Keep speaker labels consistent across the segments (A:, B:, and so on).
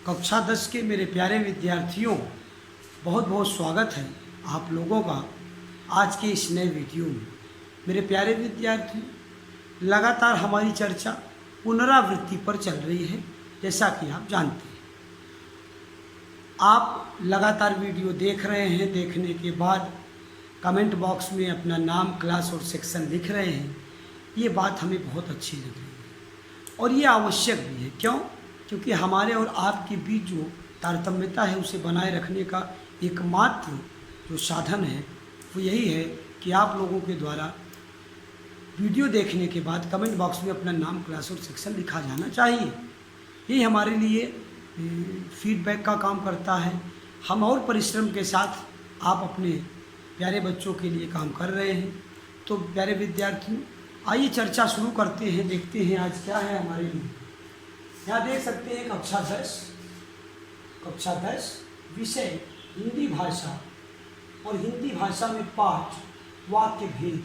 A: कक्षा 10 के मेरे प्यारे विद्यार्थियों, बहुत बहुत स्वागत है आप लोगों का आज के इस नए वीडियो में। मेरे प्यारे विद्यार्थी, लगातार हमारी चर्चा पुनरावृत्ति पर चल रही है। जैसा कि आप जानते हैं, आप लगातार वीडियो देख रहे हैं। देखने के बाद कमेंट बॉक्स में अपना नाम, क्लास और सेक्शन लिख रहे हैं। ये बात हमें बहुत अच्छी लग रही है और ये आवश्यक भी है। क्यों? क्योंकि हमारे और आपके बीच जो तारतम्यता है उसे बनाए रखने का एकमात्र जो साधन है वो यही है कि आप लोगों के द्वारा वीडियो देखने के बाद कमेंट बॉक्स में अपना नाम, क्लास और सेक्शन लिखा जाना चाहिए। यही हमारे लिए फीडबैक का काम करता है। हम और परिश्रम के साथ आप अपने प्यारे बच्चों के लिए काम कर रहे हैं। तो प्यारे विद्यार्थियों, आइए चर्चा शुरू करते हैं। देखते हैं आज क्या है हमारे लिए। यहाँ देख सकते हैं कक्षा 10 विषय हिंदी भाषा और हिंदी भाषा में पाठ वाक्य भेद।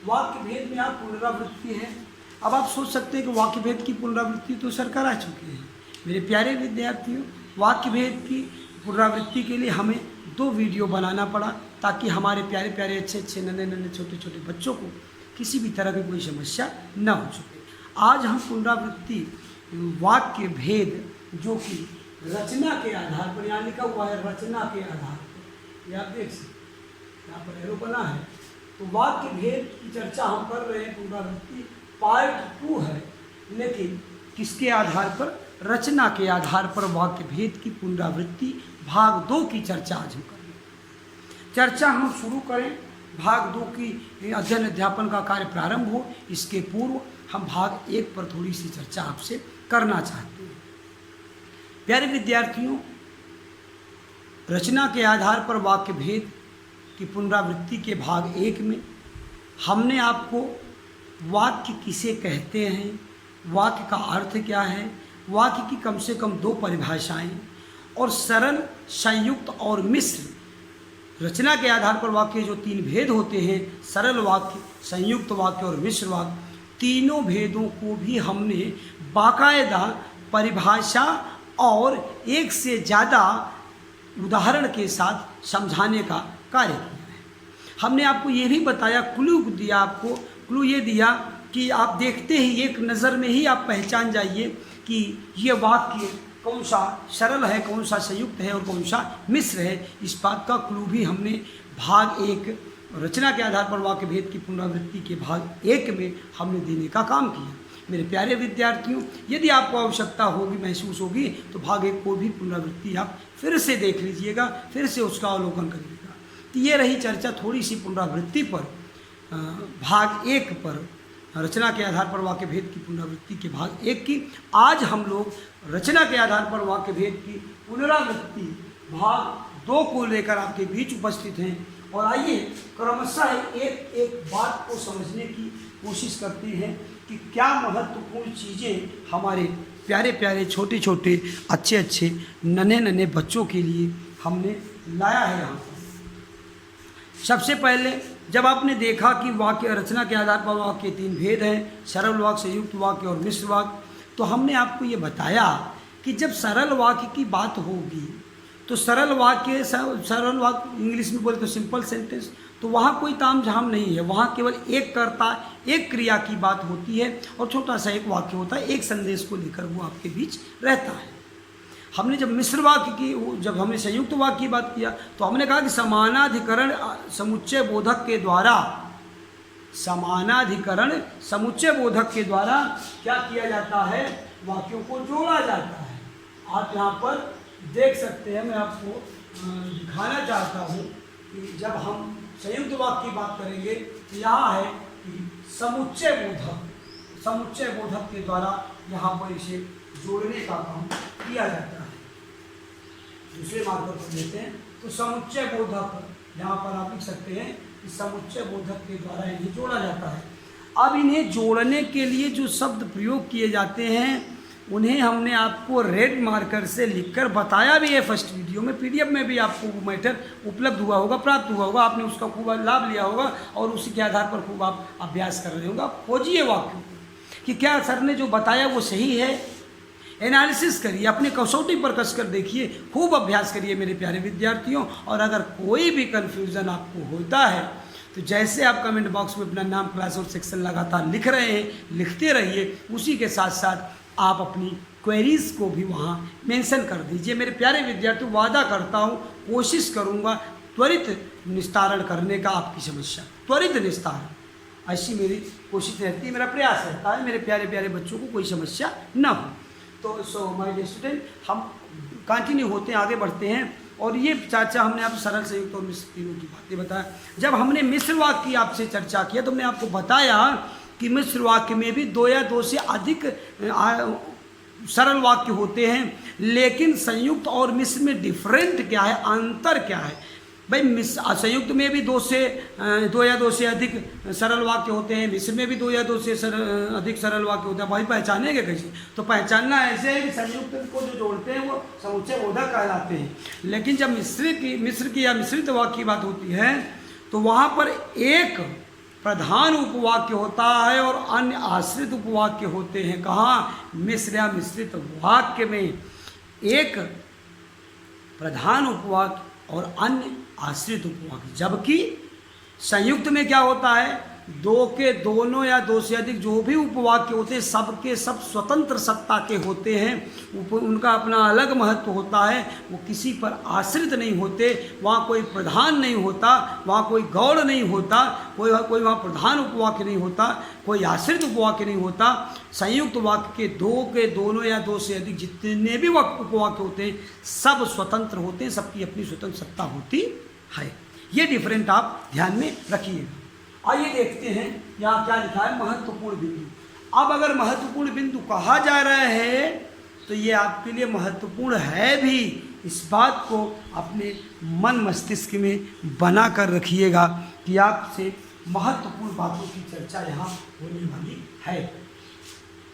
A: वाक्य भेद में आप पुनरावृत्ति है। अब आप सोच सकते हैं कि वाक्य भेद की पुनरावृत्ति तो सर करा चुके हैं। मेरे प्यारे विद्यार्थियों, वाक्य भेद की पुनरावृत्ति के लिए हमें 2 वीडियो बनाना पड़ा ताकि हमारे प्यारे प्यारे अच्छे नन्हे छोटे छोटे बच्चों को किसी भी तरह की कोई समस्या न हो सके। आज हम पुनरावृत्ति वाक्य भेद जो कि रचना के आधार पर, यहाँ लिखा हुआ है रचना के आधार पर, ये आप देख सकते यहाँ पर एरो बना है। तो वाक्य भेद की चर्चा हम कर रहे हैं। पुनरावृत्ति पार्ट 2 है, लेकिन किसके आधार पर? रचना के आधार पर वाक्य भेद की पुनरावृत्ति भाग 2 की चर्चा आज हम कर रहे हैं। चर्चा हम शुरू करें। भाग 2 की अध्ययन अध्यापन का कार्य प्रारंभ हो, इसके पूर्व हम भाग 1 पर थोड़ी सी चर्चा आपसे करना चाहते हैं। प्यारे विद्यार्थियों, रचना के आधार पर वाक्य भेद की पुनरावृत्ति के भाग 1 में हमने आपको वाक्य किसे कहते हैं, वाक्य का अर्थ क्या है, वाक्य की कम से कम 2 परिभाषाएं और सरल, संयुक्त और मिश्र। रचना के आधार पर वाक्य जो 3 भेद होते हैं, सरल वाक्य, संयुक्त वाक्य और मिश्र वाक्य, तीनों भेदों को भी हमने बाकायदा परिभाषा और एक से ज़्यादा उदाहरण के साथ समझाने का कार्य किया है। हमने आपको ये भी बताया, क्लू दिया आपको। क्लू ये दिया कि आप देखते ही एक नज़र में ही आप पहचान जाइए कि ये वाक्य कौन सा सरल है, कौन सा संयुक्त है और कौन सा मिश्र है। इस बात का क्लू भी हमने भाग 1 रचना के आधार पर वाक्य भेद की पुनरावृत्ति के भाग 1 में हमने देने का काम किया। मेरे प्यारे विद्यार्थियों, यदि आपको आवश्यकता होगी, महसूस होगी, तो भाग 1 को भी पुनरावृत्ति आप फिर से देख लीजिएगा, फिर से उसका अवलोकन करिएगा। तो ये रही चर्चा थोड़ी सी पुनरावृत्ति पर, भाग 1 पर, रचना के आधार पर वाक्य भेद की पुनरावृत्ति के भाग 1 की। आज हम लोग रचना के आधार पर वाक्य भेद की पुनरावृत्ति भाग 2 को लेकर आपके बीच उपस्थित हैं। और आइए क्रमशः एक एक बात को समझने की कोशिश करते हैं कि क्या महत्वपूर्ण चीज़ें हमारे प्यारे प्यारे छोटे छोटे अच्छे नन्हे बच्चों के लिए हमने लाया है यहाँ पर। सबसे पहले जब आपने देखा कि वाक्य रचना के आधार पर वाक्य 3 भेद हैं, सरल वाक्य, संयुक्त वाक्य और मिश्र वाक्य, तो हमने आपको ये बताया कि जब सरल वाक्य की बात होगी तो सरल वाक्य इंग्लिश में बोले तो सिंपल सेंटेंस, तो वहाँ कोई ताम झाम नहीं है। वहाँ केवल एक कर्ता, एक क्रिया की बात होती है और छोटा सा एक वाक्य होता है, एक संदेश को लेकर वो आपके बीच रहता है। हमने जब मिश्र वाक्य की, जब हमने संयुक्त वाक्य की बात किया तो हमने कहा कि समानाधिकरण समुच्चय बोधक के द्वारा, समानाधिकरण समुच्चय बोधक के द्वारा क्या किया जाता है? वाक्यों को जोड़ा जाता है। आप यहाँ पर देख सकते हैं, मैं आपको दिखाना चाहता हूँ कि जब हम संयुक्त वाक्य की बात करेंगे तो यहाँ है कि समुच्चय बोधक के द्वारा यहाँ पर इसे जोड़ने का काम किया जाता है। दूसरे मार्कर पर देते हैं तो समुच्चय बोधक, यहाँ पर आप लिख सकते हैं कि समुच्चय बोधक के द्वारा इन्हें जोड़ा जाता है। अब इन्हें जोड़ने के लिए जो शब्द प्रयोग किए जाते हैं उन्हें हमने आपको रेड मार्कर से लिखकर बताया भी है फर्स्ट वीडियो में। PDF में भी आपको वो मैटर उपलब्ध हुआ होगा, प्राप्त हुआ होगा, आपने उसका खूब लाभ लिया होगा और उसी के आधार पर खूब आप अभ्यास कर रहे होंगे। आप खोजिए वाक्यों को कि क्या सर ने जो बताया वो सही है एनालिसिस करिए, अपने कसौटी पर कसकर देखिए, खूब अभ्यास करिए मेरे प्यारे विद्यार्थियों। और अगर कोई भी कन्फ्यूज़न आपको होता है तो जैसे आप कमेंट बॉक्स में अपना नाम, क्लास और सेक्शन लगातार लिख रहे हैं, लिखते रहिए। उसी के साथ साथ आप अपनी क्वेरीज़ को भी वहाँ मेंशन कर दीजिए। मेरे प्यारे विद्यार्थियों, वादा करता हूँ, कोशिश करूँगा त्वरित निस्तारण करने का आपकी समस्या, त्वरित निस्तारण, ऐसी मेरी कोशिश रहती है, मेरा प्रयास रहता है मेरे प्यारे प्यारे बच्चों को कोई समस्या ना हो। तो सो माय डियर स्टूडेंट, हम कंटिन्यू होते हैं, आगे बढ़ते हैं। और ये चाचा हमने आप सरल, संयुक्त और मिश्र तीनों की बातें बताया। जब हमने मिश्र वाक्य की आपसे चर्चा किया तो हमने आपको बताया कि मिश्र वाक्य में भी 2 या 2 से अधिक सरल वाक्य होते हैं, लेकिन संयुक्त और मिश्र में डिफरेंट क्या है, अंतर क्या है। भाई संयुक्त में भी 2 या 2 से अधिक सरल वाक्य होते हैं, मिश्र में भी 2 या 2 से अधिक सरल वाक्य होते हैं। भाई पहचानेंगे कैसे? तो पहचानना ऐसे है कि संयुक्त को जो जोड़ते हैं वो समुच्चय बोधक कहलाते हैं, लेकिन जब मिश्र की या मिश्रित वाक्य की बात होती है तो वहाँ पर एक प्रधान उपवाक्य होता है और अन्य आश्रित उपवाक्य होते हैं। कहाँ? मिश्र या मिश्रित वाक्य में एक प्रधान उपवाक्य और अन्य आश्रित उपवाक्य, जबकि संयुक्त में क्या होता है, 2 के दोनों या 2 से अधिक जो भी उपवाक्य होते हैं सबके सब स्वतंत्र सत्ता के होते हैं, उनका अपना अलग महत्व होता है, वो किसी पर आश्रित नहीं होते, वहाँ कोई प्रधान नहीं होता, वहाँ कोई गौड़ नहीं होता, कोई वहाँ प्रधान उपवाक्य नहीं होता, कोई आश्रित उपवाक्य नहीं होता। संयुक्त वाक्य के 2 के दोनों या 2 से अधिक जितने भी उपवाक्य होते हैं सब स्वतंत्र होते हैं, सबकी अपनी स्वतंत्र सत्ता होती है। ये डिफरेंट आप ध्यान में रखिएगा। आइए देखते हैं यहाँ क्या लिखा है, महत्वपूर्ण बिंदु। अब अगर महत्वपूर्ण बिंदु कहा जा रहा है तो ये आपके लिए महत्वपूर्ण है भी, इस बात को अपने मन मस्तिष्क में बना कर रखिएगा कि आपसे महत्वपूर्ण बातों की चर्चा यहाँ होने वाली है।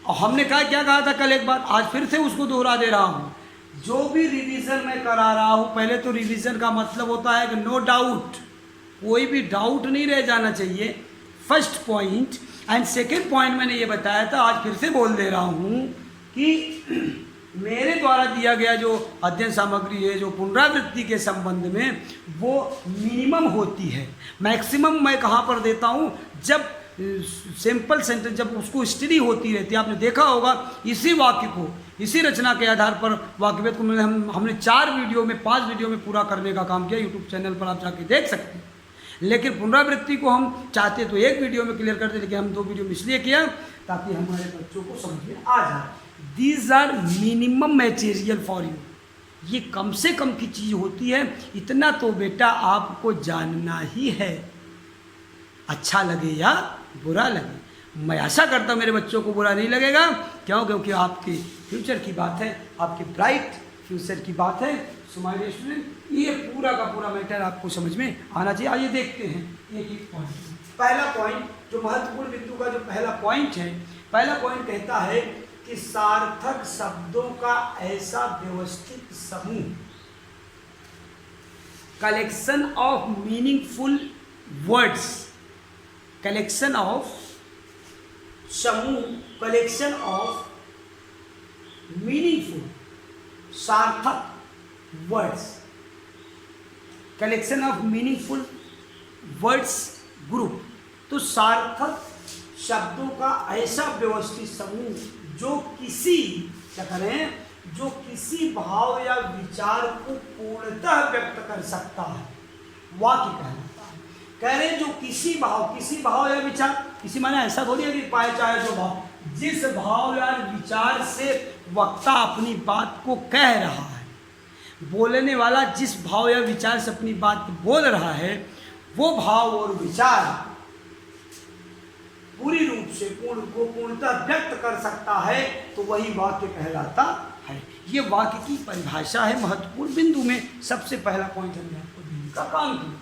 A: और हमने क्या कहा था कल एक बार, आज फिर से उसको दोहरा दे रहा हूँ। जो भी रिवीजन मैं करा रहा हूँ, पहले तो रिवीजन का मतलब होता है कि नो डाउट, कोई भी डाउट नहीं रह जाना चाहिए, first point. And second point मैंने ये बताया था, आज फिर से बोल दे रहा हूँ कि मेरे द्वारा दिया गया जो अध्ययन सामग्री है, जो पुनरावृत्ति के संबंध में, वो मिनिमम होती है। मैक्सिमम मैं कहाँ पर देता हूँ, जब सिंपल सेंटेंस जब उसको स्टडी होती रहती है। आपने देखा होगा इसी वाक्य को, इसी रचना के आधार पर वाक्यभेद को हमने 4 वीडियो में 5 वीडियो में पूरा करने का काम किया। यूट्यूब चैनल पर आप जाके देख सकते हैं। लेकिन पुनरावृत्ति को हम चाहते तो 1 वीडियो में क्लियर करते, लेकिन हम 2 वीडियो में इसलिए किया ताकि हमारे बच्चों को समझ में आ जाए। These are minimum material for you. ये कम से कम की चीज़ होती है, इतना तो बेटा आपको जानना ही है, अच्छा लगे या बुरा लगे। मैं आशा करता हूँ मेरे बच्चों को बुरा नहीं लगेगा। क्यों? क्योंकि आपके फ्यूचर की बात है, आपके ब्राइट फ्यूचर की बात है। सो माय डियर स्टूडेंट, ये पूरा का पूरा मैटर आपको समझ में आना चाहिए। आइए देखते हैं एक एक पॉइंट। पहला पॉइंट जो महत्वपूर्ण बिंदु का जो पहला पॉइंट है, पहला पॉइंट कहता है कि सार्थक शब्दों का ऐसा व्यवस्थित समूह, collection of meaningful words, collection of समूह, कलेक्शन ऑफ मीनिंगफुल सार्थक words, collection of meaningful words group. तो सार्थक शब्दों का ऐसा व्यवस्थित समूह जो किसी, क्या करें, जो किसी भाव या विचार को पूर्णतः व्यक्त कर सकता है, वाक्य कहलाता है। कह रहे जो किसी भाव या विचार, किसी माने ऐसा थोड़ी है कि पाए चाहे जो भाव, जिस भाव या विचार से वक्ता अपनी बात को कह रहा है, बोलने वाला जिस भाव या विचार से अपनी बात बोल रहा है, वो भाव और विचार पूरी रूप से पूर्णतः व्यक्त कर सकता है, तो वही वाक्य कहलाता है। ये वाक्य की परिभाषा है महत्वपूर्ण बिंदु में। सबसे पहला पॉइंट हमने आपको देने का काम किया।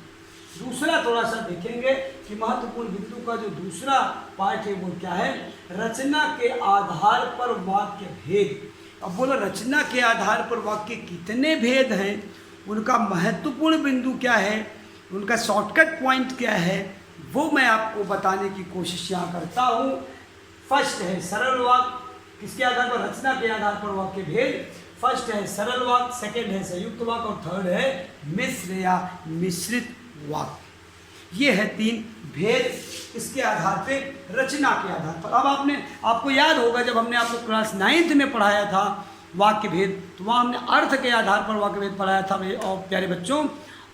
A: दूसरा थोड़ा सा देखेंगे कि महत्वपूर्ण बिंदु का जो दूसरा पार्ट है वो क्या है, रचना के आधार पर वाक्य भेद। अब बोलो रचना के आधार पर वाक्य कितने भेद हैं, उनका महत्वपूर्ण बिंदु क्या है, उनका शॉर्टकट पॉइंट क्या है, वो मैं आपको बताने की कोशिश यहाँ करता हूँ। फर्स्ट है सरल वाक्य, किसके आधार पर? रचना के आधार पर वाक्य भेद। फर्स्ट है सरल वाक्य, सेकंड है संयुक्त वाक्य और थर्ड है मिश्र या मिश्रित वाक्य। ये है 3 भेद इसके आधार पे, रचना के आधार पर। अब आपको याद होगा जब हमने आपको क्लास 9th में पढ़ाया था वाक्य भेद, तो वहाँ हमने अर्थ के आधार पर वाक्य भेद पढ़ाया था और प्यारे बच्चों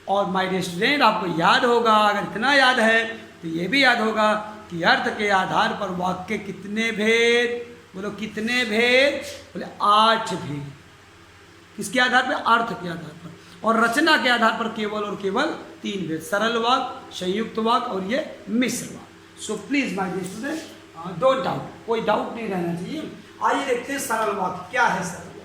A: और माय डियर स्टूडेंट, आपको याद होगा, अगर इतना याद है तो ये भी याद होगा कि अर्थ के आधार पर वाक्य कितने भेद, बोलो कितने भेद? बोले 8 भेद। किसके आधार पर? अर्थ के आधार पर। और रचना के आधार पर केवल और केवल 3 भेद, सरल वाक्य, संयुक्त वाक्य और ये मिश्र वाक्य। So please my dear student don't doubt, कोई डाउट नहीं रहना चाहिए। आइए देखते हैं सरल वाक्य क्या है। सरल वाक्य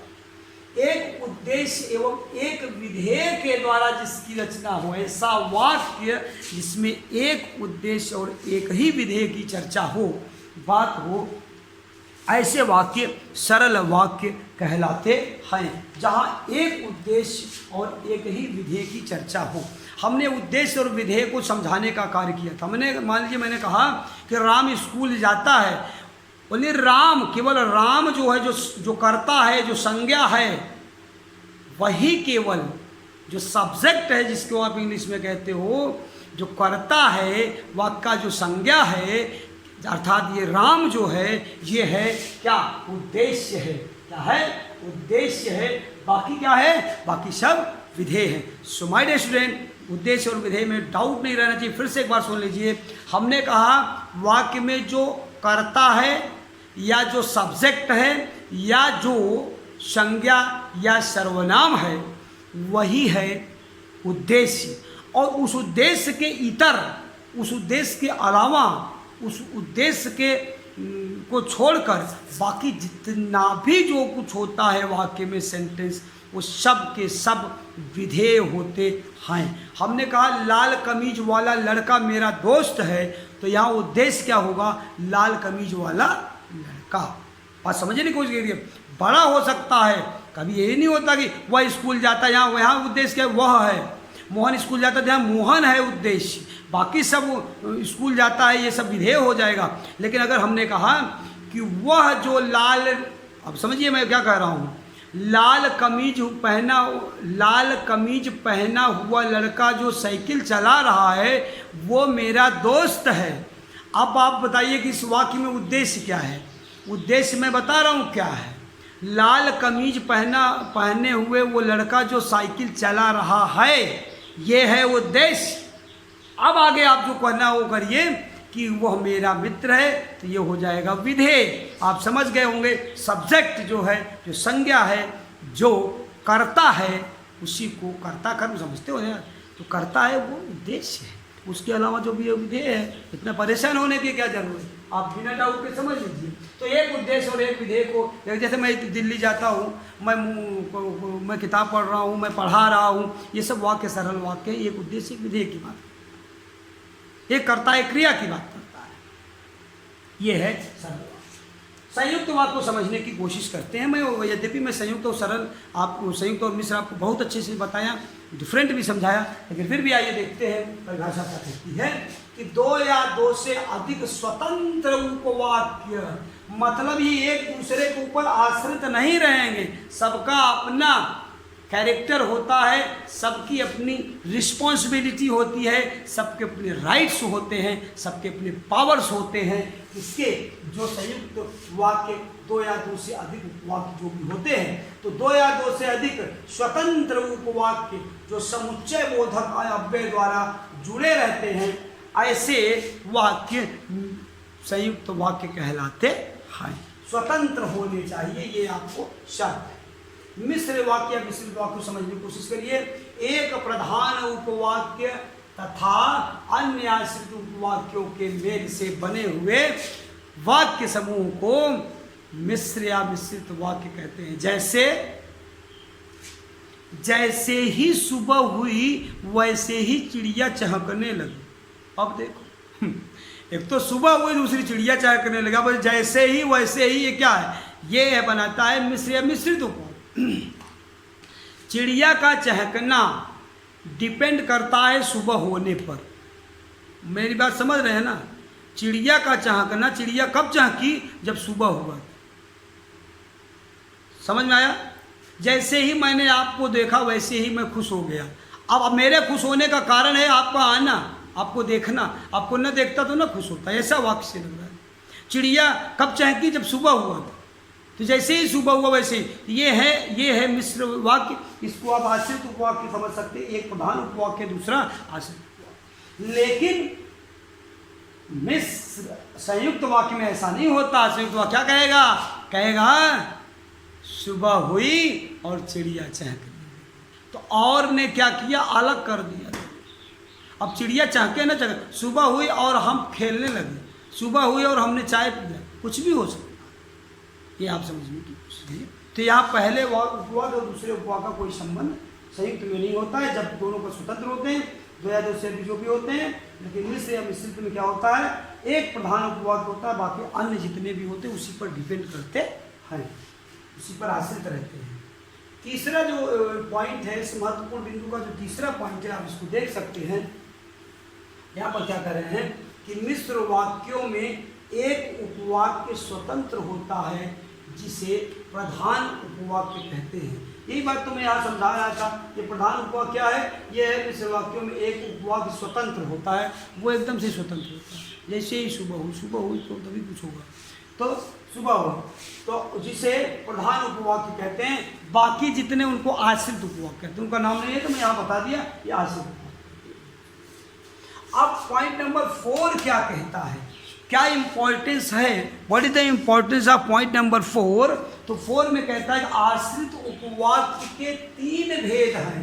A: एक उद्देश्य एवं एक विधेय के द्वारा जिसकी रचना हो, ऐसा वाक्य जिसमें एक उद्देश्य और एक ही विधेय की चर्चा हो, बात हो, ऐसे वाक्य सरल वाक्य कहलाते हैं। जहाँ एक उद्देश्य और एक ही विधेय की चर्चा हो। हमने उद्देश्य और विधेय को समझाने का कार्य किया था। मान लीजिए मैंने कहा कि राम स्कूल जाता है, बोले राम, केवल राम जो है, जो करता है, जो संज्ञा है, वही केवल जो सब्जेक्ट है, जिसको आप इंग्लिश में कहते हो, जो करता है, वाक्य का जो संज्ञा है, अर्थात ये राम जो है, ये है क्या? उद्देश्य है। क्या है? उद्देश्य है। बाकी क्या है? बाकी सब विधेय है। सो माय डियर स्टूडेंट, उद्देश्य और विधेय में डाउट नहीं रहना चाहिए। फिर से एक बार सुन लीजिए। हमने कहा वाक्य में जो करता है या जो सब्जेक्ट है या जो संज्ञा या सर्वनाम है, वही है उद्देश्य। और उस उद्देश्य के इतर, उस उद्देश्य के अलावा, उस उद्देश्य के को छोड़कर बाकी जितना भी जो कुछ होता है वाक्य में, सेंटेंस, वो सब के सब विधेय होते हैं। हमने कहा लाल कमीज वाला लड़का मेरा दोस्त है, तो यहाँ उद्देश्य क्या होगा? लाल कमीज वाला लड़का। बात समझने की कोशिश करिए। बड़ा हो सकता है, कभी यही नहीं होता कि वह स्कूल जाता है, यहाँ उद्देश्य क्या? वह है। मोहन स्कूल जाता है, यहाँ मोहन है उद्देश्य। बाकी सब स्कूल जाता है, ये सब विधेय हो जाएगा। लेकिन अगर हमने कहा कि वह जो लाल, अब समझिए मैं क्या कह रहा हूँ, लाल कमीज पहना हुआ लड़का जो साइकिल चला रहा है, वो मेरा दोस्त है। अब आप बताइए कि इस वाक्य में उद्देश्य क्या है? उद्देश्य मैं बता रहा हूँ क्या है। लाल कमीज पहने हुए वो लड़का जो साइकिल चला रहा है, ये है उद्देश्य। अब आगे आप जो कहना वो करिए कि वह मेरा मित्र है, तो ये हो जाएगा विधेय। आप समझ गए होंगे। सब्जेक्ट जो है, जो संज्ञा है, जो करता है, उसी को कर्ता कर्म समझते हो यार, तो करता है वो उद्देश्य है। उसके अलावा जो भी विधेय है, इतना परेशान होने की क्या जरूरत है? आप बिना डाउट के समझ लीजिए। तो एक उद्देश्य और एक विधेय को, जैसे मैं दिल्ली जाता हूँ, मैं किताब पढ़ रहा हूँ, मैं पढ़ा रहा हूँ, ये सब वाक्य सरल वाक्य, एक उद्देश्य एक विधेय की बात, एक कर्ता एक क्रिया की बात करता है। ये है सरल वाक्य। संयुक्त वाक्य को समझने की कोशिश करते हैं। यद्यपि मैं संयुक्त और सरल आपको, संयुक्त और मिश्र आपको बहुत अच्छे से बताया, डिफरेंट भी समझाया, लेकिन फिर भी आइए देखते हैं परिभाषा क्या कहती है कि 2 या 2 से अधिक स्वतंत्र उपवाक्य, मतलब ही एक दूसरे के ऊपर आश्रित नहीं रहेंगे। सबका अपना कैरेक्टर होता है, सबकी अपनी रिस्पॉन्सिबिलिटी होती है, सबके अपने राइट्स होते हैं, सबके अपने पावर्स होते हैं। इसके जो संयुक्त वाक्य 2 या 2 से अधिक उपवाक्य जो भी होते हैं, तो 2 या 2 से अधिक स्वतंत्र उपवाक्य जो समुच्चय बोधक अव्यय द्वारा जुड़े रहते हैं, ऐसे वाक्य संयुक्त वाक्य कहलाते हैं। स्वतंत्र होने चाहिए, ये आपको शर्त है। मिश्र वाक्य या मिश्रित वाक्य को समझने की कोशिश करिए। एक प्रधान उपवाक्य तथा अन्य आश्रित उपवाक्यों के मेल से बने हुए वाक्य समूह को मिश्र या मिश्रित वाक्य कहते हैं। जैसे ही सुबह हुई वैसे ही चिड़िया चहकने लगी। अब देखो, एक तो सुबह हुई, दूसरी चिड़िया चहकने लगा, बस जैसे ही वैसे ही, ये क्या है? ये बनाता है मिश्र या मिश्रित उपवाक्य। चिड़िया का चहकना डिपेंड करता है सुबह होने पर। मेरी बात समझ रहे हैं ना? चिड़िया का चहकना, चिड़िया कब चहकी? जब सुबह हुआ। समझ में आया? जैसे ही मैंने आपको देखा वैसे ही मैं खुश हो गया। अब मेरे खुश होने का कारण है आपका आना, आपको देखना। आपको न देखता तो न खुश होता, ऐसा वाक्य से लग रहा है। चिड़िया कब चहकी? जब सुबह हुआ था। तो जैसे ही सुबह हुआ वैसे ही ये है मिश्र वाक्य। इसको आप आश्रित उपवाक्य समझ सकते हैं, एक प्रधान उपवाक्य, दूसरा आश्रित उपवाक्य। लेकिन मिश्र संयुक्त वाक्य में ऐसा नहीं होता। संयुक्त वाक्य क्या कहेगा? कहेगा सुबह हुई और चिड़िया चहक रही। तो और ने क्या किया? अलग कर दिया। अब चिड़िया चहके ना चहके, सुबह हुई और हम खेलने लगे, सुबह हुई और हमने चाय पी लिया, कुछ भी हो सकता है। ये आप समझने की कोशिश कीजिए। तो यहाँ पहले उपवाद और दूसरे उपवाद का कोई संबंध संयुक्त में नहीं होता है, जब दोनों का स्वतंत्र होते हैं, दो या दो से अधिक जो भी होते हैं। लेकिन मिश्र या मिश्रित में क्या होता है? एक प्रधान उपवाद होता है, बाकी अन्य जितने भी होते हैं उसी पर डिपेंड करते हैं, उसी पर आश्रित रहते हैं। तीसरा जो पॉइंट है, इस महत्वपूर्ण बिंदु का जो तीसरा पॉइंट है, आप इसको देख सकते हैं। यहाँ पर क्या कर रहे हैं कि मिश्र वाक्यों में एक उपवाक्य स्वतंत्र होता है जिसे प्रधान उपवाक्य कहते हैं। यही बात तो मैं यहाँ समझा रहा था। ये प्रधान उपवाक्य क्या है? ये है मिश्र वाक्यों में एक उपवाक्य स्वतंत्र होता है, वो एकदम से स्वतंत्र होता है। जैसे ही सुबह हुई तो तभी कुछ होगा, तो सुबह हो, तो जिसे प्रधान उपवाक्य कहते हैं। बाकी जितने उनको आश्रित उपवाक्य कहते हैं, उनका नाम नहीं है तो मैं यहाँ बता दिया, ये आश्रित उपवाक्य। अब पॉइंट नंबर 4 क्या कहता है, क्या इंपॉर्टेंस है? What is the importance of point number 4? तो 4 में कहता है कि आश्रित उपवाक्य के 3 भेद हैं।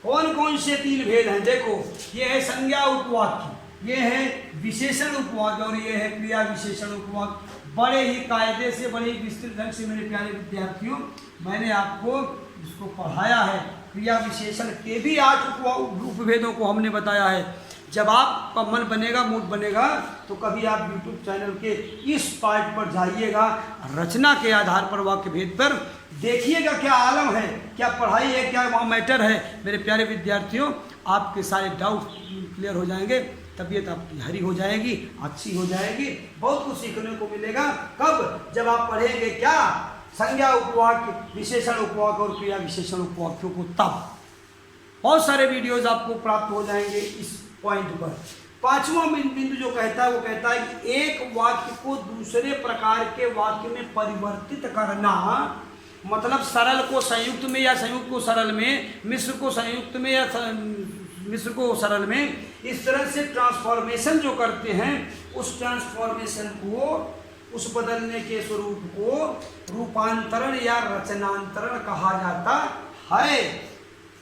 A: कौन कौन से 3 भेद हैं? देखो, ये है संज्ञा उपवाक्य, ये है विशेषण उपवाक्य और ये है क्रिया विशेषण उपवाक्य। बड़े ही कायदे से, बड़े ही विस्तृत ढंग से मेरे प्यारे विद्यार्थियों मैंने आपको इसको पढ़ाया है। क्रिया विशेषण के भी 8 उपभेदों को हमने बताया है। जब आपका मन बनेगा, मूड बनेगा, तो कभी आप YouTube चैनल के इस पार्ट पर जाइएगा, रचना के आधार पर वाक्य भेद पर देखिएगा क्या आलम है, क्या पढ़ाई है, क्या वहाँ मैटर है। मेरे प्यारे विद्यार्थियों, आपके सारे डाउट क्लियर हो जाएंगे, तबीयत आपकी हरी हो जाएगी, अच्छी हो जाएगी, बहुत कुछ सीखने को मिलेगा। कब? जब आप पढ़ेंगे क्या? संज्ञा उपवाक्य, विशेषण उपवाक्य और क्रिया विशेषण उपवाक्यों को। तब बहुत सारे वीडियोज आपको प्राप्त हो जाएंगे इस पॉइंट पर। 5वां बिंदु जो कहता है वो कहता है कि एक वाक्य को दूसरे प्रकार के वाक्य में परिवर्तित करना, मतलब सरल को संयुक्त में या संयुक्त को सरल में, मिश्र को संयुक्त में या मिश्र को सरल में, इस तरह से ट्रांसफॉर्मेशन जो करते हैं, उस ट्रांसफॉर्मेशन को, उस बदलने के स्वरूप को रूपांतरण या रचनांतरण कहा जाता है।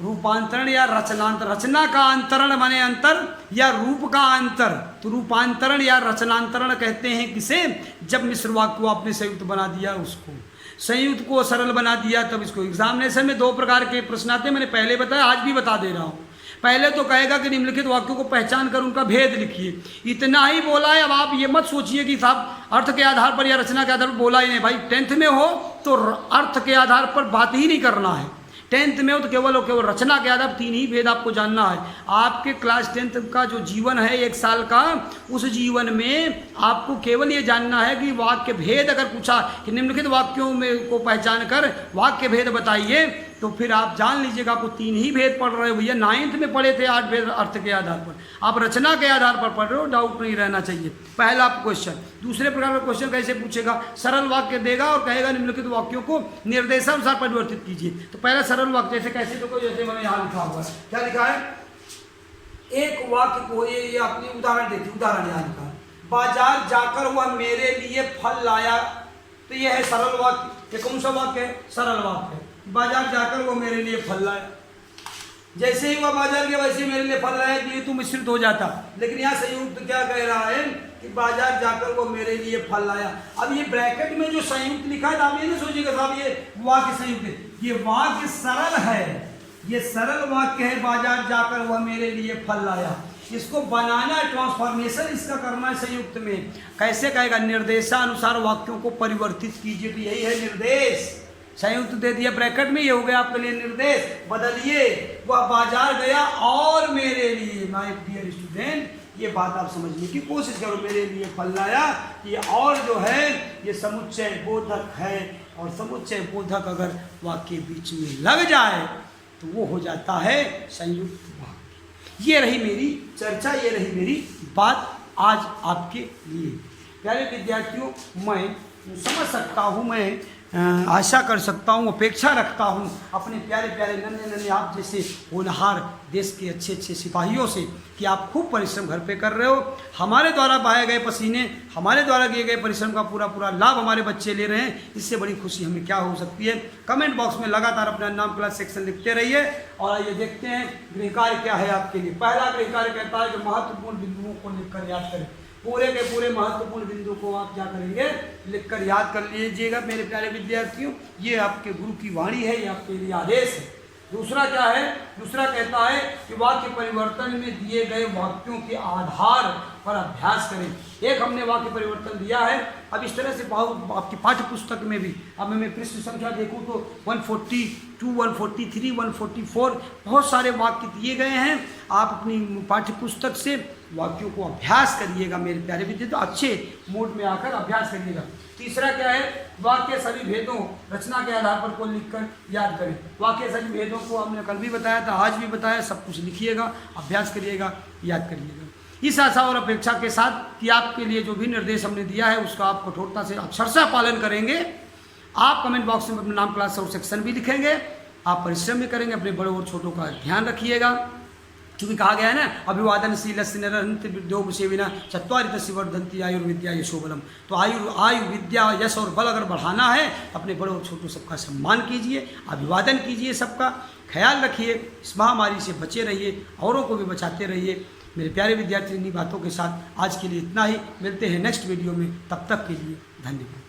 A: रूपांतरण या रचनांतर, रचना का अंतरण माने अंतर या रूप का अंतर, तो रूपांतरण या रचनांतरण कहते हैं किसे? जब मिश्र वाक्य को आपने संयुक्त बना दिया, उसको संयुक्त को सरल बना दिया, तब इसको। एग्जामिनेशन में 2 प्रकार के प्रश्न आते हैं, मैंने पहले बताया, आज भी बता दे रहा हूँ। पहले तो कहेगा कि निम्नलिखित वाक्यों को पहचान कर उनका भेद लिखिए, इतना ही बोला है। अब आप ये मत सोचिए कि साहब अर्थ के आधार पर या रचना के आधार पर बोला ही नहीं। भाई 10th में हो तो अर्थ के आधार पर बात ही नहीं करना है, 10th में हो तो केवल रचना के आधार 3 ही भेद आपको जानना है। आपके क्लास 10th का जो जीवन है 1 साल का, उस जीवन में आपको केवल ये जानना है कि वाक्य भेद अगर पूछा कि निम्नलिखित वाक्यों में को पहचान कर वाक्य भेद बताइए, तो फिर आप जान लीजिएगा आपको 3 ही भेद पढ़ रहे हो। भैया 9th में पढ़े थे 8 भेद अर्थ के आधार पर, आप रचना के आधार पर पढ़ रहे हो, डाउट नहीं रहना चाहिए। पहला क्वेश्चन। दूसरे प्रकार का क्वेश्चन कैसे पूछेगा? सरल वाक्य देगा और कहेगा निम्नलिखित वाक्यों को निर्देशानुसार परिवर्तित कीजिए। तो पहला सरल वाक्य जैसे कैसे, तो जैसे मैंने यहाँ लिखा हुआ है, क्या लिखा है? एक वाक्य को, ये अपनी उदाहरण देखिए, उदाहरण यहाँ लिखा है, बाजार जाकर वह मेरे लिए फल लाया। तो यह है सरल वाक्य। ये कौन सा वाक्य है? सरल वाक्य है। बाजार जाकर वो मेरे लिए फल लाया। जैसे ही वह बाजार गया वैसे ही मेरे लिए फल लाया, कि ये तो मिश्रित हो जाता। लेकिन यहाँ संयुक्त क्या कह रहा है कि बाजार जाकर वो मेरे लिए फल लाया। अब ये ब्रैकेट में जो संयुक्त लिखा है, आप ये नहीं सोचिएगा साहब ये वाक्य संयुक्त है, ये वाक्य सरल है, ये सरल वाक्य है। बाजार जाकर वह मेरे लिए फल लाया, इसको बनाना, ट्रांसफॉर्मेशन इसका करना है संयुक्त में। कैसे कहेगा? निर्देशानुसार वाक्यों को परिवर्तित कीजिए। तो यही है निर्देश। संयुक्त दे दिया ब्रैकेट में, ये हो गया आपके लिए निर्देश। बदलिए, वह बाजार गया और मेरे लिए, माय डियर स्टूडेंट, ये बात आप समझने की कोशिश करो। मेरे लिए फल लाया कि और जो है ये समुच्चय बोधक है, और समुच्चय बोधक अगर वाक्य के बीच में लग जाए तो वो हो जाता है संयुक्त वाक्य। ये रही मेरी चर्चा, ये रही मेरी बात आज आपके लिए। प्यारे विद्यार्थियों, मैं समझ सकता हूँ, मैं आशा कर सकता हूँ, अपेक्षा रखता हूँ अपने प्यारे प्यारे नन्हे नन्हे आप जैसे होनहार देश के अच्छे अच्छे सिपाहियों से कि आप खूब परिश्रम घर पे कर रहे हो। हमारे द्वारा बहाए गए पसीने, हमारे द्वारा किए गए परिश्रम का पूरा पूरा लाभ हमारे बच्चे ले रहे हैं। इससे बड़ी खुशी हमें क्या हो सकती है। कमेंट बॉक्स में लगातार अपना नाम क्लास सेक्शन लिखते रहिए। और आइए देखते हैं गृह कार्य क्या है आपके लिए। पहला गृह कार्य कहता है कि महत्वपूर्ण बिंदुओं को लिखकर याद करें। पूरे के पूरे महत्वपूर्ण बिंदु को आप क्या करेंगे, लिखकर याद कर लीजिएगा मेरे प्यारे विद्यार्थियों। ये आपके गुरु की वाणी है, ये आपके लिए आदेश है। दूसरा क्या है, दूसरा कहता है कि वाक्य परिवर्तन में दिए गए वाक्यों के आधार पर अभ्यास करें। एक हमने वाक्य परिवर्तन दिया है। अब इस तरह से आपकी पाठ्य पुस्तक में भी, अब मैं पृष्ठ संख्या देखूं तो 142, 143, 144 बहुत सारे वाक्य दिए गए हैं। आप अपनी पाठ्य पुस्तक से वाक्यों को अभ्यास करिएगा मेरे प्यारे विद्यार्थी, तो अच्छे मूड में आकर अभ्यास करिएगा। तीसरा क्या है, वाक्य सभी भेदों रचना के आधार पर को लिखकर याद करें। वाक्य सभी भेदों को हमने कल भी बताया था, आज भी बताया, सब कुछ लिखिएगा, अभ्यास करिएगा, याद करिएगा। इस आशा और अपेक्षा के साथ कि आपके लिए जो भी निर्देश हमने दिया है उसका आप कठोरता से अक्षरशः पालन करेंगे। आप कमेंट बॉक्स में अपना नाम क्लास और सेक्शन भी लिखेंगे, आप परिश्रम भी करेंगे, अपने बड़ों और छोटों का ध्यान रखिएगा। क्योंकि कहा गया है ना, अभिवादनशीलस्य नरहन्ति विद्योपसेविना चत्वारि तस्य वर्धन्ति आयुर्विद्या यशोबलम। तो आयु विद्या यश और बल अगर बढ़ाना है, अपने बड़ों और छोटों सबका सम्मान कीजिए, अभिवादन कीजिए, सबका ख्याल रखिए, इस महामारी से बचे रहिए, औरों को भी बचाते रहिए। मेरे प्यारे विद्यार्थी, इन्हीं बातों के साथ आज के लिए इतना ही। मिलते हैं नेक्स्ट वीडियो में, तब तक के लिए धन्यवाद।